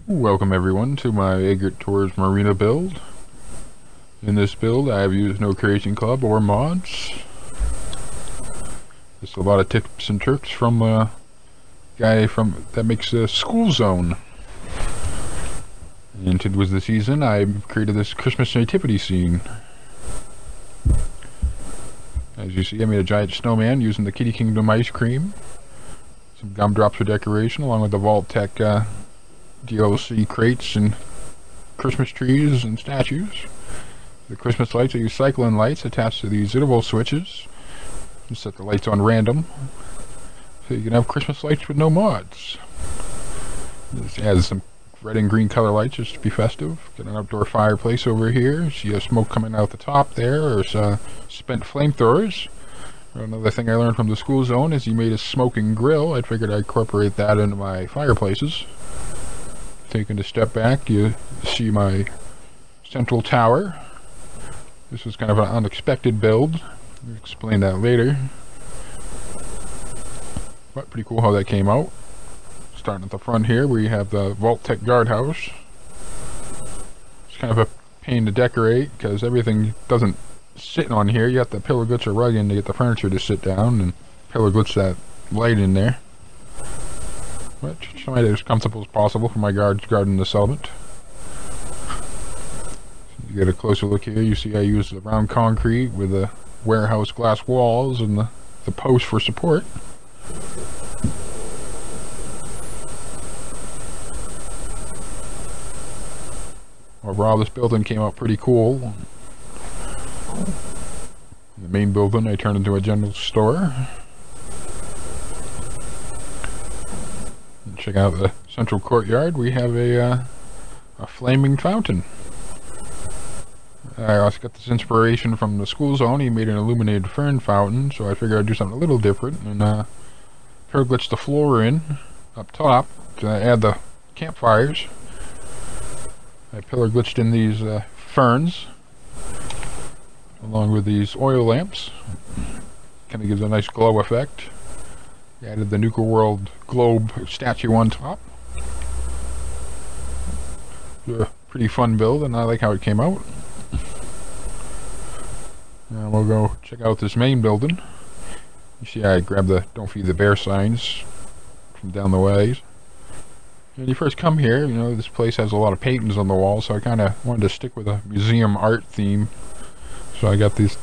Welcome everyone to my Egret Tours Marina build. In this build I have used no creation club or mods. Just a lot of tips and tricks from a guy that makes a Skooled Zone. And it was the season I created this Christmas nativity scene. As you see, I made a giant snowman using the Kitty Kingdom ice cream, some gumdrops for decoration, along with the Vault-Tec DLC crates and Christmas trees and statues. The Christmas lights, I use cyclone lights attached to these interval switches. You set the lights on random, so you can have Christmas lights with no mods. Just add some red and green color lights just to be festive. Got an outdoor fireplace over here. See a smoke coming out the top there, or spent flamethrowers. Another thing I learned from the Skooled Zone is he made a smoking grill. I figured I'd incorporate that into my fireplaces. Taking a step back, you see my central tower. This was kind of an unexpected build. I'll explain that later. But pretty cool how that came out. Starting at the front here, we have the Vault-Tec guardhouse. It's kind of a pain to decorate because everything doesn't sit on here. You have to pillar glitch a rug in to get the furniture to sit down, and pillar glitch that light in there. But try to be as comfortable as possible for my guards guarding the settlement. You get a closer look here, you see I use the round concrete with the warehouse glass walls and the posts for support. Overall, this building came out pretty cool. The main building I turned into a general store. Check out the central courtyard. We have a flaming fountain. I also got this inspiration from the Skooled Zone. He made an illuminated fern fountain, so I figured I'd do something a little different and pillar glitch the floor in up top to add the campfires. I pillar glitched in these ferns along with these oil lamps. Kind of gives a nice glow effect. Added the Nuka World globe statue on top. A pretty fun build, and I like how it came out. Now we'll go check out this main building. You see I grabbed the "Don't Feed the Bear" signs from down the ways. When you first come here, you know, this place has a lot of paintings on the wall, so I kind of wanted to stick with a museum art theme. So I got these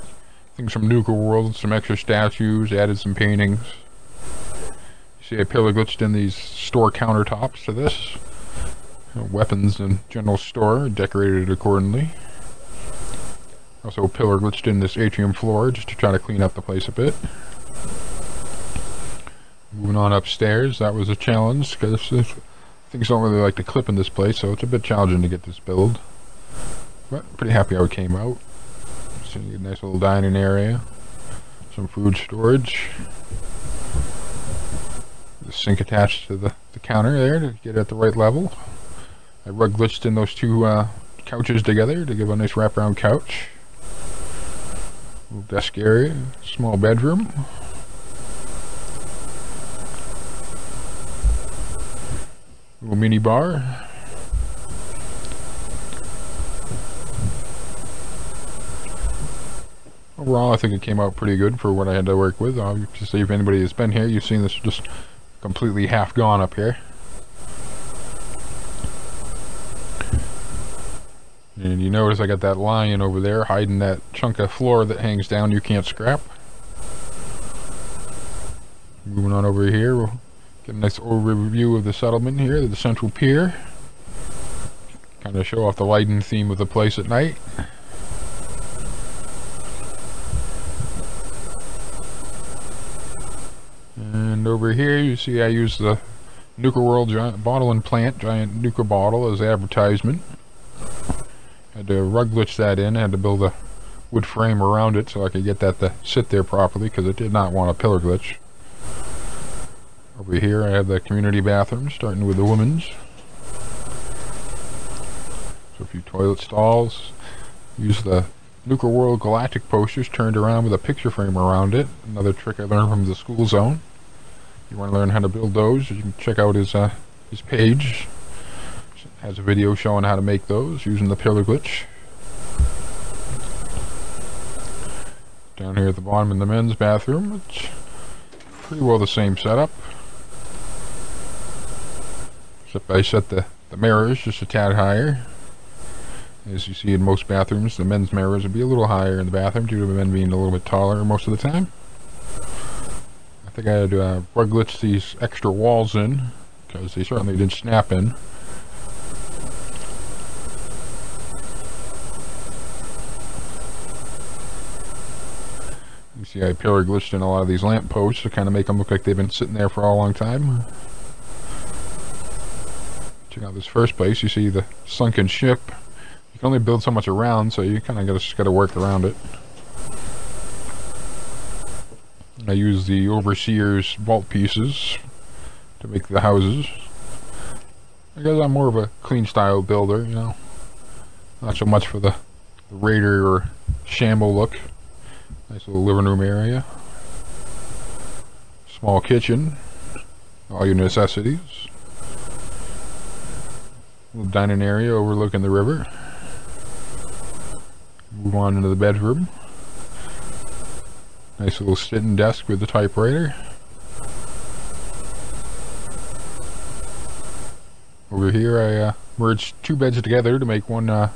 things from Nuka World, some extra statues, added some paintings. See, I pillar glitched in these store countertops to this. Weapons and general store, decorated accordingly. Also pillar glitched in this atrium floor just to try to clean up the place a bit. Moving on upstairs, that was a challenge because things don't really like to clip in this place, so it's a bit challenging to get this build. But pretty happy how it came out. So you get a nice little dining area, some food storage. The sink attached to the counter there to get it at the right level. I rug glitched in those two couches together to give a nice wraparound couch. Little desk area, small bedroom. Little mini bar. Overall, I think it came out pretty good for what I had to work with. Obviously, if anybody has been here, you've seen this just completely half gone up here. And you notice I got that lion over there hiding that chunk of floor that hangs down you can't scrap. Moving on over here, we'll get a nice overview of the settlement here, the central pier. Kind of show off the lighting theme of the place at night. And over here you see I use the Nuka World giant bottle and plant, giant Nuka bottle as advertisement. Had to rug glitch that in, had to build a wood frame around it so I could get that to sit there properly because it did not want a pillar glitch. Over here I have the community bathroom, starting with the women's. So a few toilet stalls. Use the Nuka World Galactic posters turned around with a picture frame around it. Another trick I learned from the Skooled Zone. If you want to learn how to build those, you can check out his page. has a video showing how to make those using the pillar glitch. Down here at the bottom in the men's bathroom, it's pretty well the same setup. Except I set the mirrors just a tad higher. As you see in most bathrooms, the men's mirrors would be a little higher in the bathroom due to the men being a little bit taller most of the time. I think I had to rug glitch these extra walls in, because they certainly didn't snap in. You see I pillar glitched in a lot of these lamp posts to kind of make them look like they've been sitting there for a long time. Check out this first place, you see the sunken ship. You can only build so much around, so you kind of just got to work around it. I use the overseer's vault pieces to make the houses. I guess I'm more of a clean style builder, you know. Not so much for the raider or shamble look. Nice little living room area. Small kitchen. All your necessities. Little dining area overlooking the river. Move on into the bedroom. Nice little sitting desk with the typewriter. Over here I merged two beds together to make one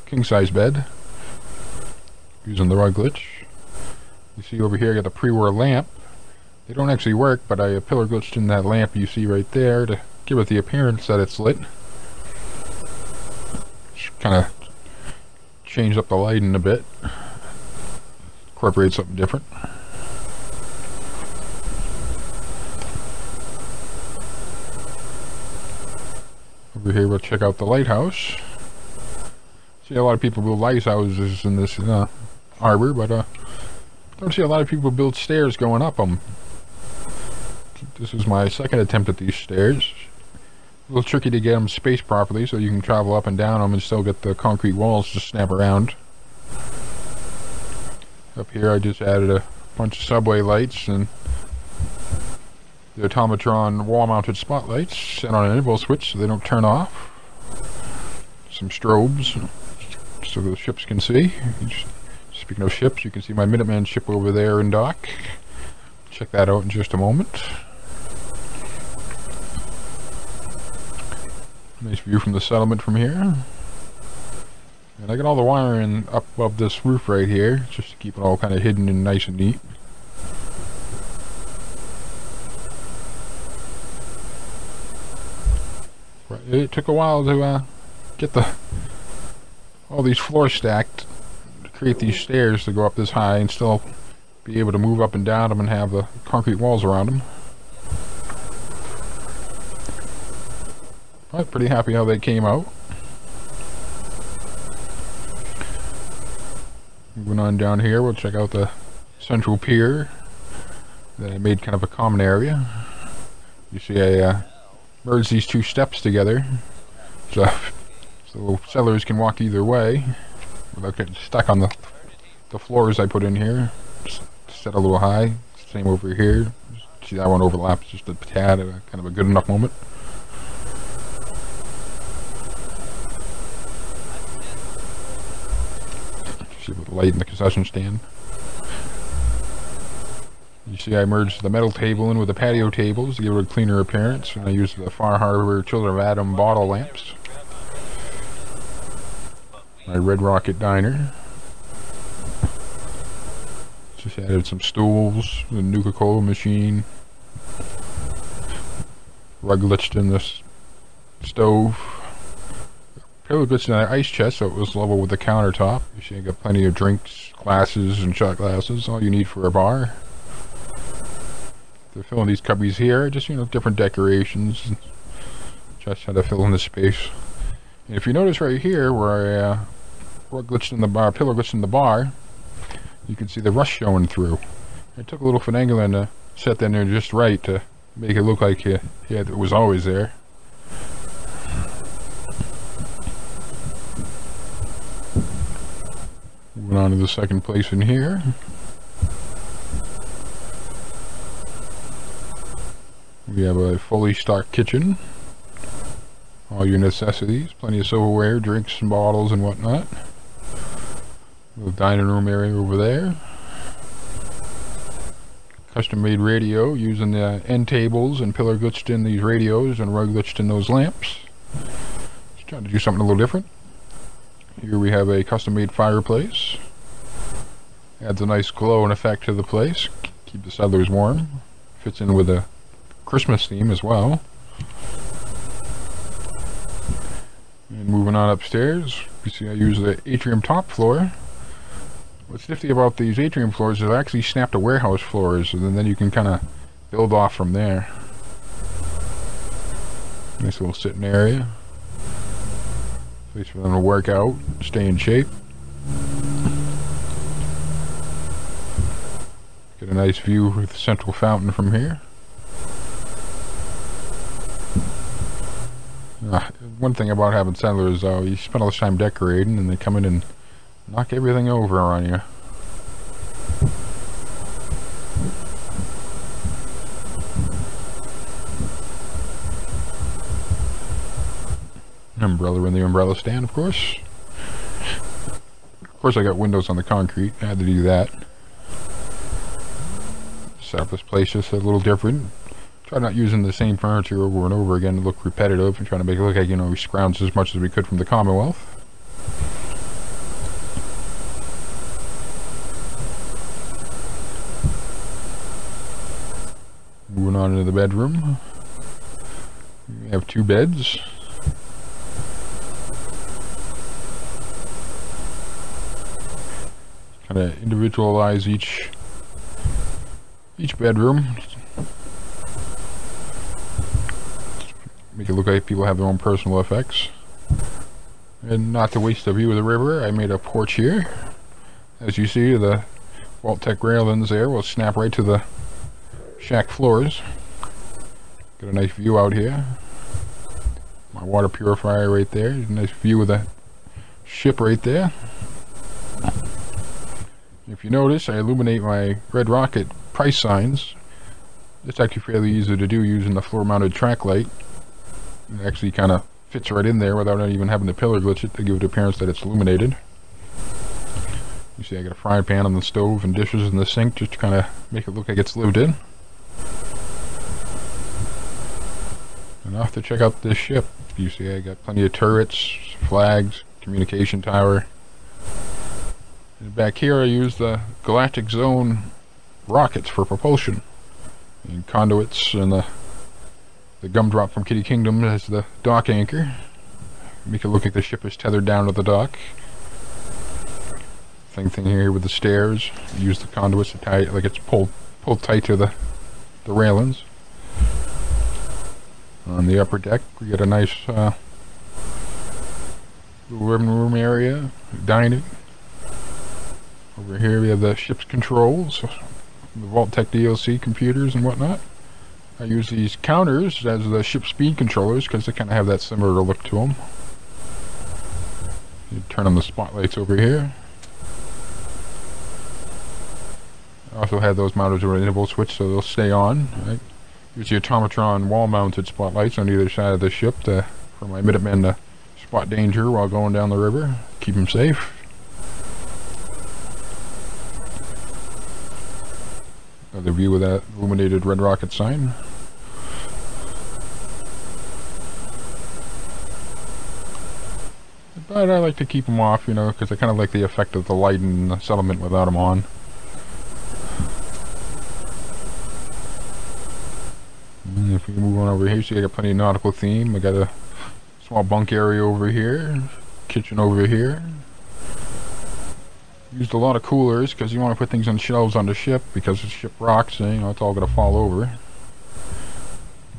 king-size bed. Using the rug glitch. You see over here I got the pre-war lamp. They don't actually work, but I pillar glitched in that lamp you see right there to give it the appearance that it's lit. Just kind of change up the lighting a bit. Incorporate something different. Over here we'll check out the lighthouse. See a lot of people build lighthouses in this harbor, but don't see a lot of people build stairs going up them. This is my second attempt at these stairs. A little tricky to get them spaced properly so you can travel up and down them and still get the concrete walls to snap around. Up here I just added a bunch of subway lights and the automatron wall-mounted spotlights set on an interval switch so they don't turn off. Some strobes so the ships can see. Speaking of ships, you can see my Minuteman ship over there in dock. Check that out in just a moment. Nice view from the settlement from here. And I got all the wiring up above this roof right here, just to keep it all kind of hidden and nice and neat. But it took a while to get all these floors stacked to create these stairs to go up this high and still be able to move up and down them and have the concrete walls around them. But pretty happy how they came out. Moving on down here, we'll check out the central pier that I made kind of a common area. You see I merged these two steps together so settlers can walk either way without getting stuck on the floors I put in here. Just set a little high. Same over here. See that one overlaps just a tad, kind of a good enough moment. See with the light in the concession stand. You see I merged the metal table in with the patio tables to give it a cleaner appearance, and I used the Far Harbor Children of Adam bottle lamps. My Red Rocket diner. Just added some stools, a Nuka-Cola machine. Rug glitched in this stove. Pillar glitched in an ice chest so it was level with the countertop. You see I got plenty of drinks, glasses, and shot glasses, all you need for a bar. To fill in these cubbies here, just, you know, different decorations. Just had to fill in the space. And if you notice right here where I rug glitched in the bar, pillar glitched in the bar, you can see the rust showing through. I took a little finagling to set that in there just right to make it look like it was always there. Moving on to the second place in here. We have a fully stocked kitchen. All all your necessities. Plenty of silverware, drinks and bottles and whatnot. Little dining room area over there. Custom made radio using the end tables and pillar glitched in these radios and rug glitched in those lamps. Just trying to do something a little different. Here we have a custom made fireplace. Adds a nice glow and effect to the place. Keep the settlers warm. Fits in with a Christmas theme as well. And moving on upstairs, you see I use the atrium top floor. What's nifty about these atrium floors is I actually snap to warehouse floors, and then you can kind of build off from there. Nice little sitting area. Place for them to work out, stay in shape. Get a nice view with the central fountain from here. One thing about having settlers, though, you spend all this time decorating and they come in and knock everything over on you. Umbrella in the umbrella stand, of course. Of course I got windows on the concrete, I had to do that. Set up this place just a little different. Try not using the same furniture over and over again to look repetitive, and trying to make it look like, you know, we scrounged as much as we could from the Commonwealth. Moving on into the bedroom. We have 2 beds. Kind of individualize each bedroom. Make it look like people have their own personal effects. And not to waste the view of the river, I made a porch here. As you see, the Vault-Tec railings there will snap right to the shack floors. Got a nice view out here. My water purifier right there. A nice view of the ship right there. If you notice, I illuminate my Red Rocket price signs. It's actually fairly easy to do using the floor-mounted track light. It actually kind of fits right in there without even having to pillar glitch it to give it the appearance that it's illuminated. You see I got a frying pan on the stove and dishes in the sink just to kind of make it look like it's lived in. And off to check out this ship. You see I got plenty of turrets, flags, communication tower. And back here I use the Galactic Zone rockets for propulsion. And conduits and the gumdrop from Kitty Kingdom as the dock anchor. Make it look like the ship is tethered down to the dock. Same thing here with the stairs. Use the conduits to tie it like it's pulled tight to the railings. On the upper deck we get a nice little living room area, dining. Over here we have the ship's controls, the Vault-Tec DLC computers and whatnot. I use these counters as the ship speed controllers because they kind of have that similar look to them. You turn on the spotlights over here. I also have those mounted with an interval switch so they'll stay on. I use the automatron wall-mounted spotlights on either side of the ship for my Minutemen to spot danger while going down the river, keep them safe. Another view of that illuminated Red Rocket sign. But I like to keep them off, you know, because I kind of like the effect of the light in the settlement without them on. And if we move on over here, see I got plenty of nautical theme. I got a small bunk area over here, kitchen over here. Used a lot of coolers because you want to put things on shelves on the ship because the ship rocks and, you know, it's all going to fall over.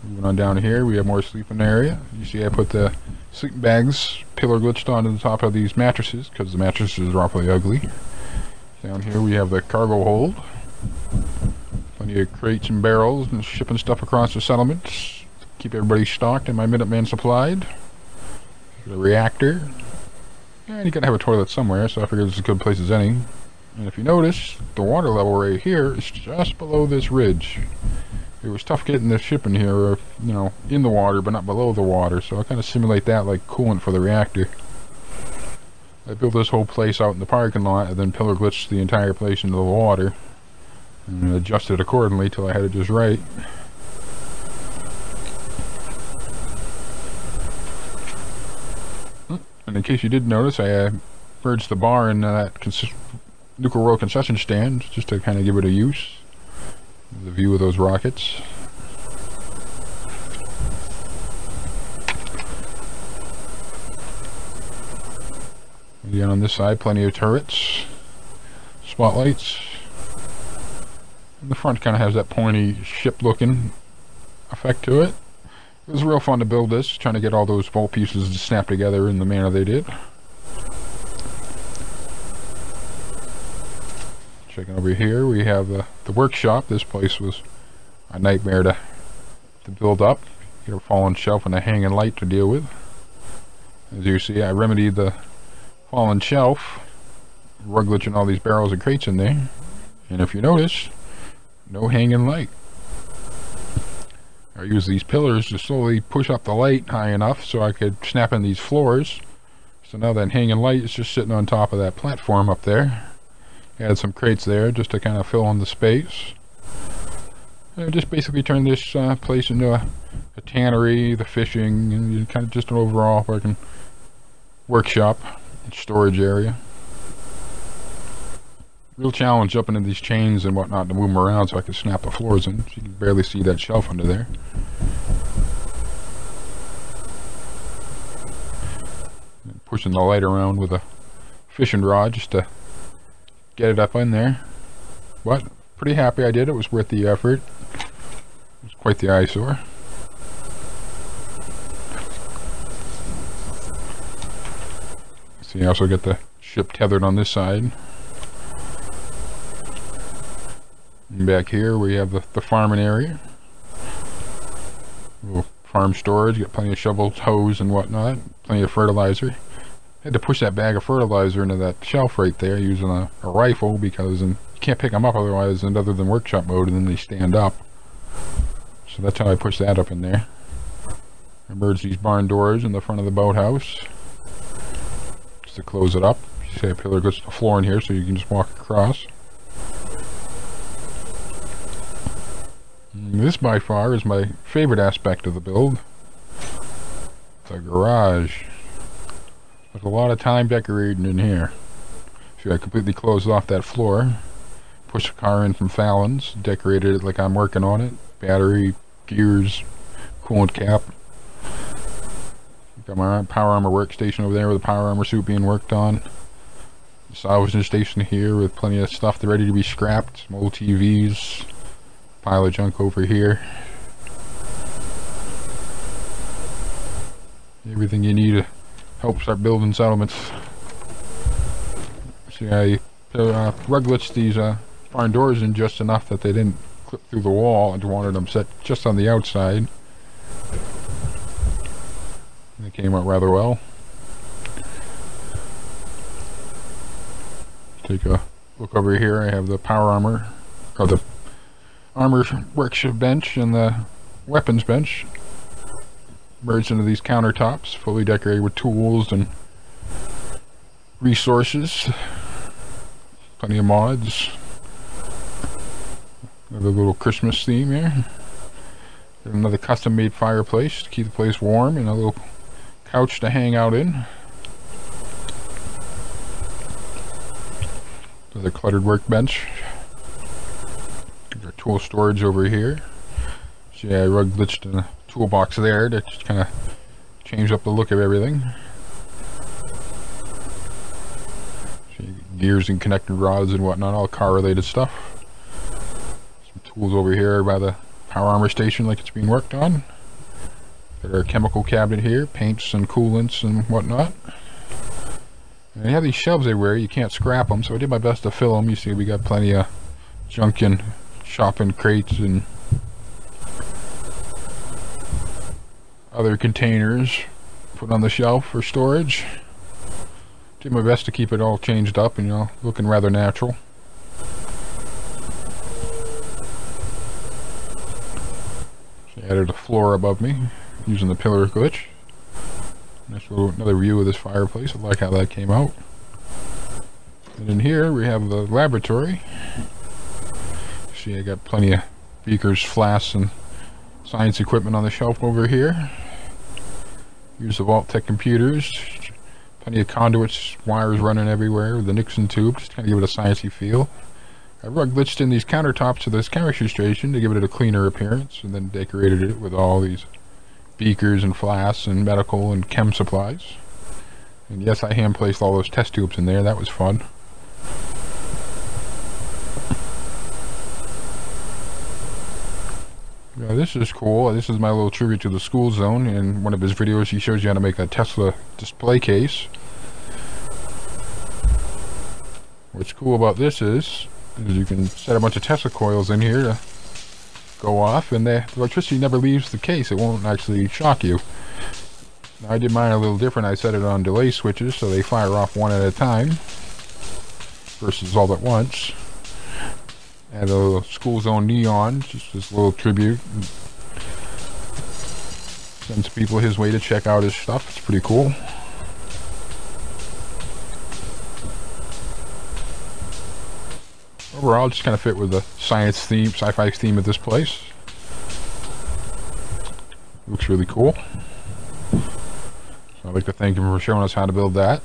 Moving on down here, we have more sleeping area. You see I put the sleeping bags pillar glitched onto the top of these mattresses because the mattresses are awfully ugly. Down here we have the cargo hold. Plenty of crates and barrels and shipping stuff across the settlement. Keep everybody stocked and my Minutemen supplied. The reactor. And you gotta have a toilet somewhere, so I figured it's as good a place as any. And if you notice, the water level right here is just below this ridge. It was tough getting the ship in here, you know, in the water, but not below the water, so I kind of simulate that like coolant for the reactor. I built this whole place out in the parking lot, and then pillar glitched the entire place into the water, and adjusted accordingly till I had it just right. And in case you did notice, I merged the bar in that Nuclear World concession stand, just to kind of give it a use. The view of those rockets. Again, on this side, plenty of turrets, spotlights. And the front kind of has that pointy ship-looking effect to it. It was real fun to build this, trying to get all those bolt pieces to snap together in the manner they did. Checking over here, we have the workshop. This place was a nightmare to build up. Get a fallen shelf and a hanging light to deal with. As you see, I remedied the fallen shelf, rug glitching all these barrels and crates in there. And if you notice, no hanging light. I use these pillars to slowly push up the light high enough so I could snap in these floors. So now that hanging light is just sitting on top of that platform up there. Add some crates there just to kind of fill in the space. And just basically turn this place into a tannery, the fishing, and kind of just an overall working workshop and storage area. Real challenge jumping in these chains and whatnot to move them around so I can snap the floors in. So you can barely see that shelf under there. And pushing the light around with a fishing rod just to get it up in there. But pretty happy I did. It was worth the effort. It was quite the eyesore. See, I also got the ship tethered on this side. And back here we have the farming area. Little farm storage, got plenty of shovels, hose and whatnot, plenty of fertilizer. Had to push that bag of fertilizer into that shelf right there using a rifle because you can't pick them up otherwise, and other than workshop mode, and then they stand up. So that's how I push that up in there. I merged these barn doors in the front of the boathouse just to close it up. You see a pillar goes to the floor in here so you can just walk across. And this by far is my favorite aspect of the build. The garage. There's a lot of time decorating in here. See, I completely closed off that floor. Pushed the car in from Fallon's. Decorated it like I'm working on it. Battery, gears, coolant cap. Got my power armor workstation over there with the power armor suit being worked on. The salvaging station here with plenty of stuff ready to be scrapped. Some old TVs. Pile of junk over here. Everything you need to help start building settlements. See, I rug glitched these barn doors in just enough that they didn't clip through the wall. I just wanted them set just on the outside. They came out rather well. Take a look over here. I have the power armor, or the armor workshop bench and the weapons bench merged into these countertops, fully decorated with tools and resources. Plenty of mods. Another little Christmas theme here. Another custom made fireplace to keep the place warm, and a little couch to hang out in. Another cluttered workbench. Our tool storage over here. See, I rug glitched in a toolbox there to just kind of change up the look of everything. See, gears and connected rods and whatnot, all car related stuff. Some tools over here by the power armor station like it's being worked on. Got our chemical cabinet here, paints and coolants and whatnot. And they have these shelves everywhere, you can't scrap them, so I did my best to fill them. You see we got plenty of junk and shopping crates and other containers put on the shelf for storage. Did my best to keep it all changed up and, you know, looking rather natural. Added a floor above me using the pillar glitch. Nice little another view of this fireplace. I like how that came out. And in here we have the laboratory. See, I got plenty of beakers, flasks, and science equipment on the shelf over here. Use the Vault-Tec computers. Plenty of conduits, wires running everywhere, the Nixon tube, just kind of give it a sciencey feel. I glitched in these countertops to this chemistry station to give it a cleaner appearance, and then decorated it with all these beakers and flasks and medical and chem supplies. And yes, I hand placed all those test tubes in there. That was fun. This is cool. This is my little tribute to the Skooled Zone. In one of his videos, he shows you how to make a Tesla display case. What's cool about this is you can set a bunch of Tesla coils in here to go off, and the electricity never leaves the case. It won't actually shock you. Now, I did mine a little different. I set it on delay switches so they fire off one at a time versus all at once. And a little Skooled Zone neon, just this little tribute. Sends people his way to check out his stuff. It's pretty cool. Overall, just kind of fit with the science theme, sci-fi theme of this place. Looks really cool. So I'd like to thank him for showing us how to build that.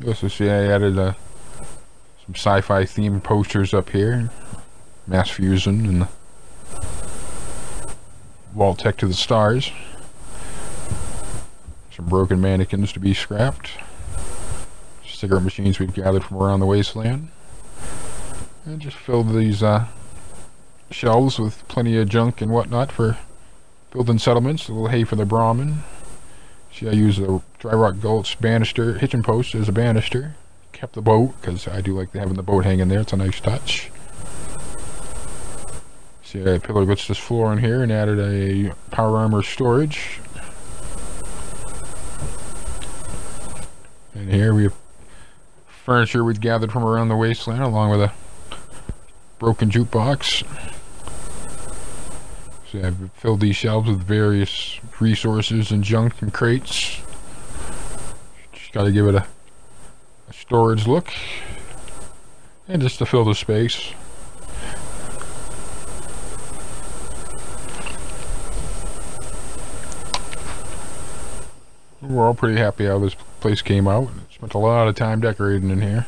You also see I added some sci-fi themed posters up here. Mass fusion and the Vault-Tec to the stars. Some broken mannequins to be scrapped. Cigarette machines we've gathered from around the wasteland. And just filled these shelves with plenty of junk and whatnot for building settlements. A little hay for the Brahmin. See, I used the dry rock gulch banister, hitching post as a banister. Kept the boat, because I do like having the boat hanging there. It's a nice touch. See, I pillar glitched this floor in here and added a power armor storage. And here we have furniture we've gathered from around the wasteland, along with a broken jukebox. So I've filled these shelves with various resources and junk and crates. Just got to give it a storage look, and just to fill the space. We're all pretty happy how this place came out. Spent a lot of time decorating in here.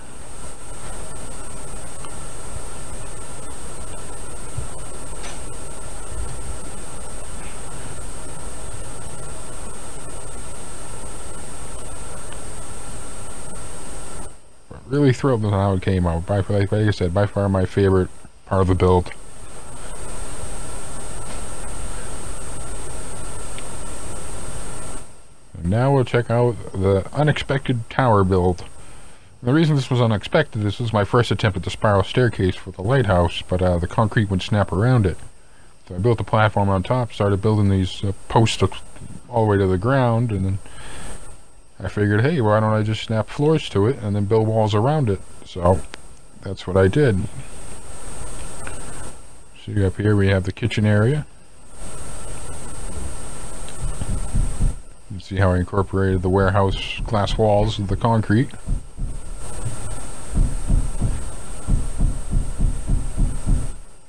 Really thrilled with how it came out. Like I said, by far my favorite part of the build. And now we'll check out the unexpected tower build. And the reason this was unexpected, this was my first attempt at the spiral staircase for the lighthouse, but the concrete would snap around it. So I built the platform on top, started building these posts all the way to the ground, and then I figured, hey, why don't I just snap floors to it and then build walls around it? So that's what I did. See, up here we have the kitchen area. You can see how I incorporated the warehouse glass walls with the concrete.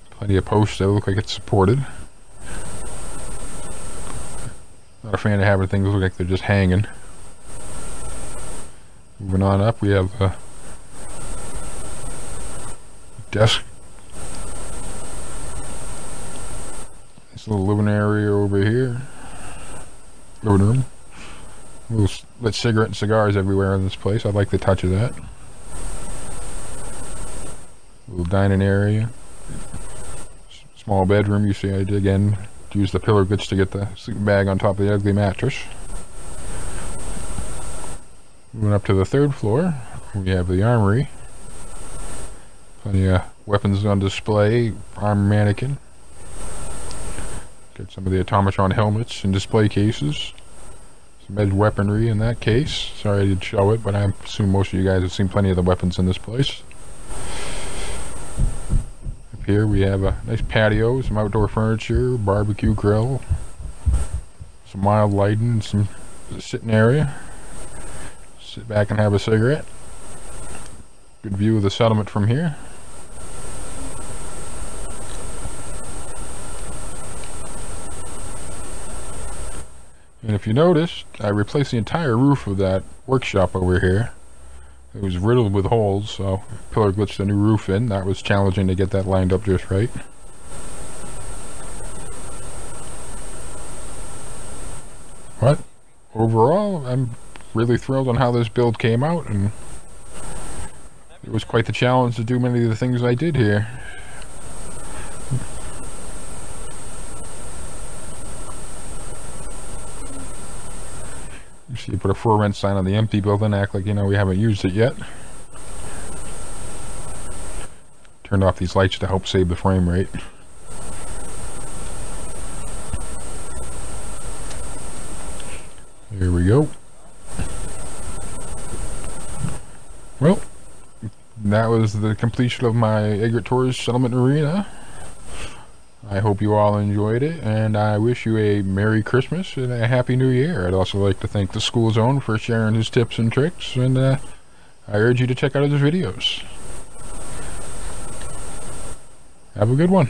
Plenty of posts that look like it's supported. Not a fan of having things look like they're just hanging. Moving on up, we have the desk. This little living area over here. Living room. Little lit cigarette and cigars everywhere in this place. I like the touch of that. Little dining area. Small bedroom. You see I did again use the pillar glitch to get the sleeping bag on top of the ugly mattress. Moving up to the third floor, we have the armory. Plenty of weapons on display, arm mannequin. Got some of the automatron helmets and display cases. some edge weaponry in that case. Sorry I didn't show it, but I assume most of you guys have seen plenty of the weapons in this place. Up here we have a nice patio, some outdoor furniture, barbecue grill, some mild lighting, some sitting area. Sit back and have a cigarette. Good view of the settlement from here. And if you noticed, I replaced the entire roof of that workshop over here. It was riddled with holes, so Pillar glitched a new roof in. That was challenging to get that lined up just right. But overall, I'm really thrilled on how this build came out, and it was quite the challenge to do many of the things I did here. You see, you put a for rent sign on the empty building, act like, you know, we haven't used it yet. Turned off these lights to help save the frame rate. Here we go. Well, that was the completion of my Egret Tours Settlement Marina. I hope you all enjoyed it, and I wish you a Merry Christmas and a Happy New Year. I'd also like to thank the Skooled Zone for sharing his tips and tricks, and I urge you to check out his videos. Have a good one.